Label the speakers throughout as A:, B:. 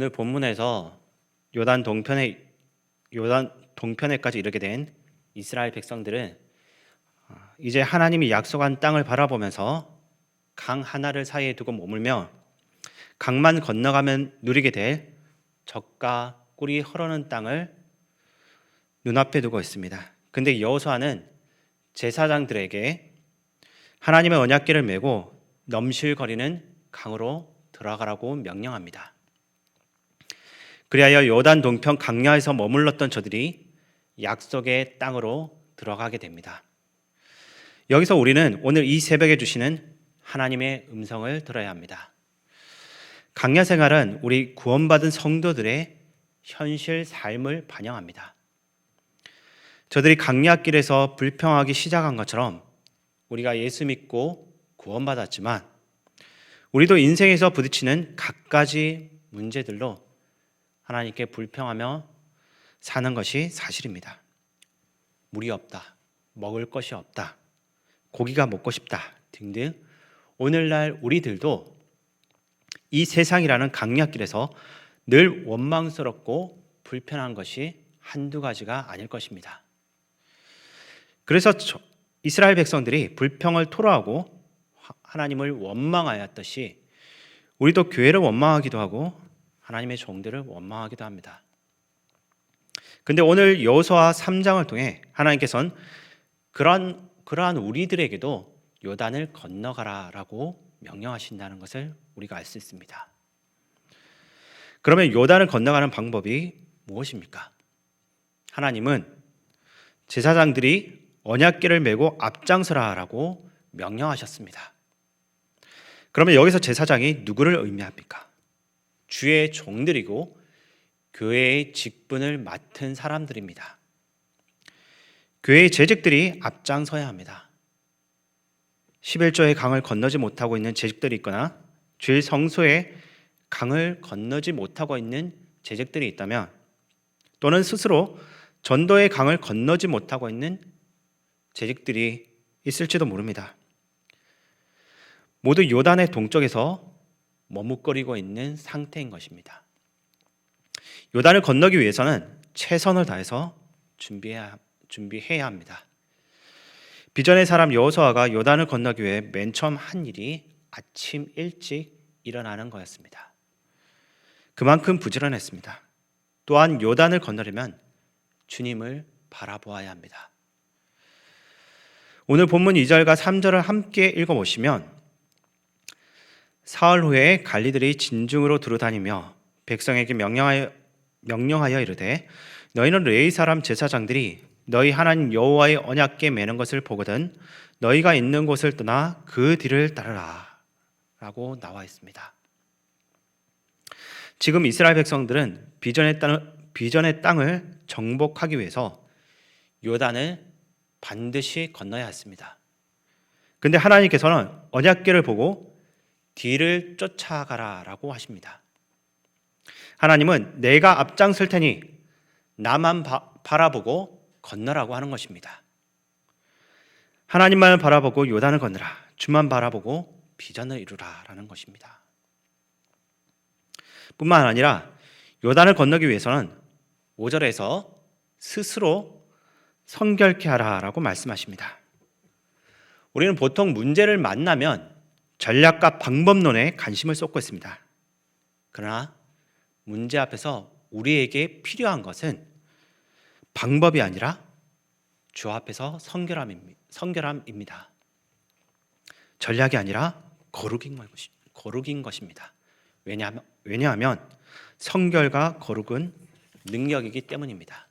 A: 오늘 본문에서 요단 동편에까지 이르게 된 이스라엘 백성들은 이제 하나님이 약속한 땅을 바라보면서 강 하나를 사이에 두고 머물며 강만 건너가면 누리게 될 젖과 꿀이 흐르는 땅을 눈앞에 두고 있습니다. 근데 여호수아는 제사장들에게 하나님의 언약궤를 메고 넘실거리는 강으로 들어가라고 명령합니다. 그리하여 요단 동편 강야에서 머물렀던 저들이 약속의 땅으로 들어가게 됩니다. 여기서 우리는 오늘 이 새벽에 주시는 하나님의 음성을 들어야 합니다. 강야 생활은 우리 구원받은 성도들의 현실 삶을 반영합니다. 저들이 강야길에서 불평하기 시작한 것처럼 우리가 예수 믿고 구원받았지만 우리도 인생에서 부딪히는 갖가지 문제들로 하나님께 불평하며 사는 것이 사실입니다. 물이 없다, 먹을 것이 없다, 고기가 먹고 싶다 등등 오늘날 우리들도 이 세상이라는 강약길에서 늘 원망스럽고 불편한 것이 한두 가지가 아닐 것입니다. 그래서 이스라엘 백성들이 불평을 토로하고 하나님을 원망하였듯이 우리도 교회를 원망하기도 하고 하나님의 종들을 원망하기도 합니다. 근데 오늘 여호수아 3장을 통해 하나님께서는 그러한 우리들에게도 요단을 건너가라라고 명령하신다는 것을 우리가 알 수 있습니다. 그러면 요단을 건너가는 방법이 무엇입니까? 하나님은 제사장들이 언약궤를 메고 앞장서라라고 명령하셨습니다. 그러면 여기서 제사장이 누구를 의미합니까? 주의 종들이고 교회의 직분을 맡은 사람들입니다. 교회의 재직들이 앞장서야 합니다. 11조의 강을 건너지 못하고 있는 재직들이 있거나 주의 성소에 강을 건너지 못하고 있는 재직들이 있다면 또는 스스로 전도의 강을 건너지 못하고 있는 재직들이 있을지도 모릅니다. 모두 요단의 동쪽에서 머뭇거리고 있는 상태인 것입니다. 요단을 건너기 위해서는 최선을 다해서 준비해야 합니다. 비전의 사람 여호수아가 요단을 건너기 위해 맨 처음 한 일이 아침 일찍 일어나는 거였습니다. 그만큼 부지런했습니다. 또한 요단을 건너려면 주님을 바라보아야 합니다. 오늘 본문 2절과 3절을 함께 읽어보시면 사흘 후에 관리들이 진중으로 두루다니며 백성에게 명령하여 이르되 너희는 레위 사람 제사장들이 너희 하나님 여호와의 언약궤 매는 것을 보거든 너희가 있는 곳을 떠나 그 뒤를 따르라 라고 나와 있습니다. 지금 이스라엘 백성들은 비전의 땅을 정복하기 위해서 요단을 반드시 건너야 했습니다. 그런데 하나님께서는 언약궤를 보고 뒤를 쫓아가라라고 하십니다. 하나님은 내가 앞장설 테니 나만 바라보고 건너라고 하는 것입니다. 하나님만 바라보고 요단을 건너라. 주만 바라보고 비전을 이루라라는 것입니다. 뿐만 아니라 요단을 건너기 위해서는 5절에서 스스로 성결케 하라라고 말씀하십니다. 우리는 보통 문제를 만나면 전략과 방법론에 관심을 쏟고 있습니다. 그러나 문제 앞에서 우리에게 필요한 것은 방법이 아니라 주 앞에서 성결함입니다. 전략이 아니라 거룩인 것입니다. 왜냐하면 성결과 거룩은 능력이기 때문입니다.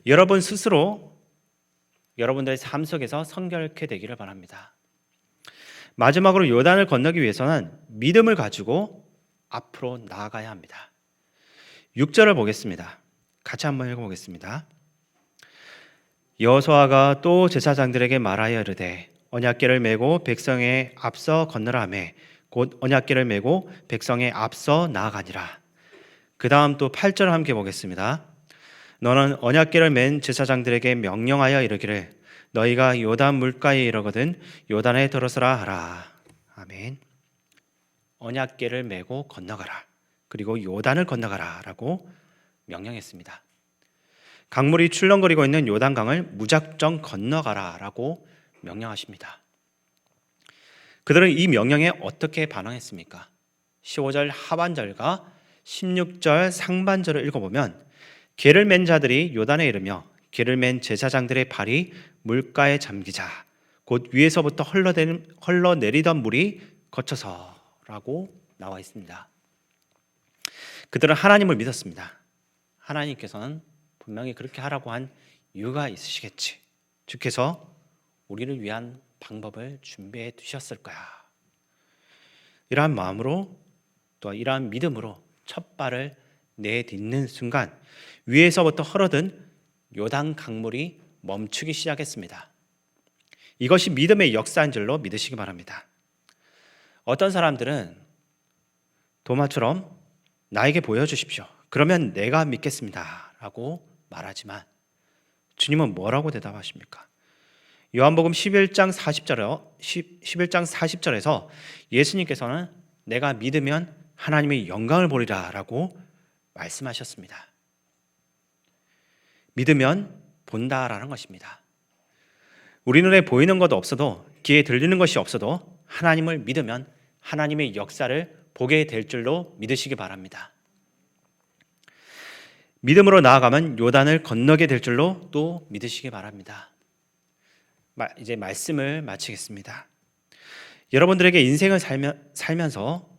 A: 여러분 스스로 여러분들의 삶 속에서 성결케 되기를 바랍니다. 마지막으로 요단을 건너기 위해서는 믿음을 가지고 앞으로 나아가야 합니다. 6절을 보겠습니다. 같이 한번 읽어보겠습니다. 여호수아가 또 제사장들에게 말하여 이르되 언약궤를 메고 백성에 앞서 건너라 하매 곧 언약궤를 메고 백성에 앞서 나아가니라. 그 다음 또 8절을 함께 보겠습니다. 너는 언약궤를 맨 제사장들에게 명령하여 이르기를 너희가 요단 물가에 이르거든 요단에 들어서라 하라. 아멘. 언약궤를 메고 건너가라. 그리고 요단을 건너가라라고 명령했습니다. 강물이 출렁거리고 있는 요단강을 무작정 건너가라라고 명령하십니다. 그들은 이 명령에 어떻게 반응했습니까? 15절 하반절과 16절 상반절을 읽어보면 개를 맨 자들이 요단에 이르며 개를 맨 제사장들의 발이 물가에 잠기자 곧 위에서부터 흘러내리던 물이 거쳐서라고 나와 있습니다. 그들은 하나님을 믿었습니다. 하나님께서는 분명히 그렇게 하라고 한 이유가 있으시겠지. 주께서 우리를 위한 방법을 준비해 두셨을 거야. 이러한 마음으로 또 이러한 믿음으로 첫 발을 내딛는 순간 위에서부터 흘러든 요단 강물이 멈추기 시작했습니다. 이것이 믿음의 역사인 줄로 믿으시기 바랍니다. 어떤 사람들은 도마처럼 나에게 보여주십시오. 그러면 내가 믿겠습니다. 라고 말하지만 주님은 뭐라고 대답하십니까? 요한복음 11장 40절에서 예수님께서는 내가 믿으면 하나님의 영광을 보리라 라고 말씀하셨습니다. 믿으면 본다라는 것입니다. 우리 눈에 보이는 것도 없어도 귀에 들리는 것이 없어도 하나님을 믿으면 하나님의 역사를 보게 될 줄로 믿으시기 바랍니다. 믿음으로 나아가면 요단을 건너게 될 줄로 또 믿으시기 바랍니다. 이제 말씀을 마치겠습니다. 여러분들에게 인생을 살면서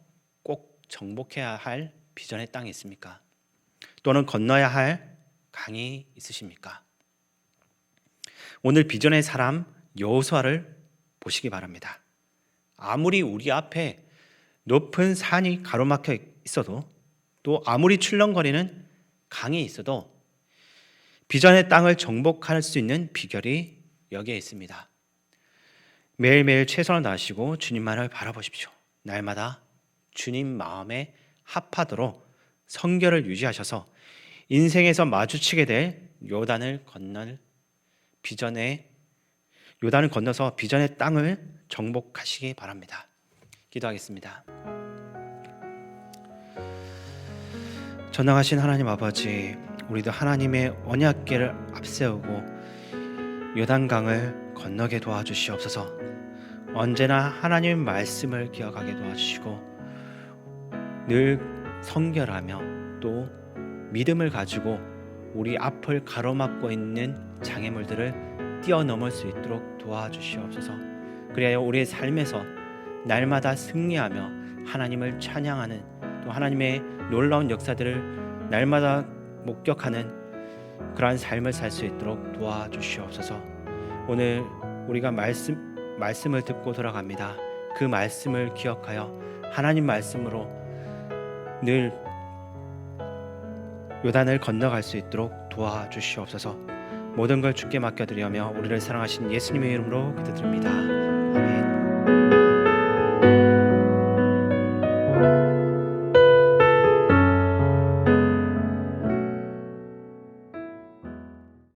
A: 꼭 정복해야 할 비전의 땅이 있습니까? 또는 건너야 할 강이 있으십니까? 오늘 비전의 사람 여호수아를 보시기 바랍니다. 아무리 우리 앞에 높은 산이 가로막혀 있어도 또 아무리 출렁거리는 강이 있어도 비전의 땅을 정복할 수 있는 비결이 여기에 있습니다. 매일매일 최선을 다하시고 주님만을 바라보십시오. 날마다 주님 마음에 합하도록 성결을 유지하셔서 인생에서 마주치게 될 요단을 건너서 비전의 땅을 정복하시기 바랍니다. 기도하겠습니다. 전능하신 하나님 아버지, 우리도 하나님의 언약궤를 앞세우고 요단강을 건너게 도와주시옵소서. 언제나 하나님의 말씀을 기억하게 도와주시고 늘 성결하며 또 믿음을 가지고 우리 앞을 가로막고 있는 장애물들을 뛰어넘을 수 있도록 도와주시옵소서. 그래야 우리의 삶에서 날마다 승리하며 하나님을 찬양하는 또 하나님의 놀라운 역사들을 날마다 목격하는 그러한 삶을 살 수 있도록 도와주시옵소서. 오늘 우리가 말씀을 듣고 돌아갑니다. 그 말씀을 기억하여 하나님 말씀으로 늘 요단을 건너갈 수 있도록 도와주시옵소서. 모든 걸 주께 맡겨드리며 우리를 사랑하신 예수님의 이름으로 기도드립니다.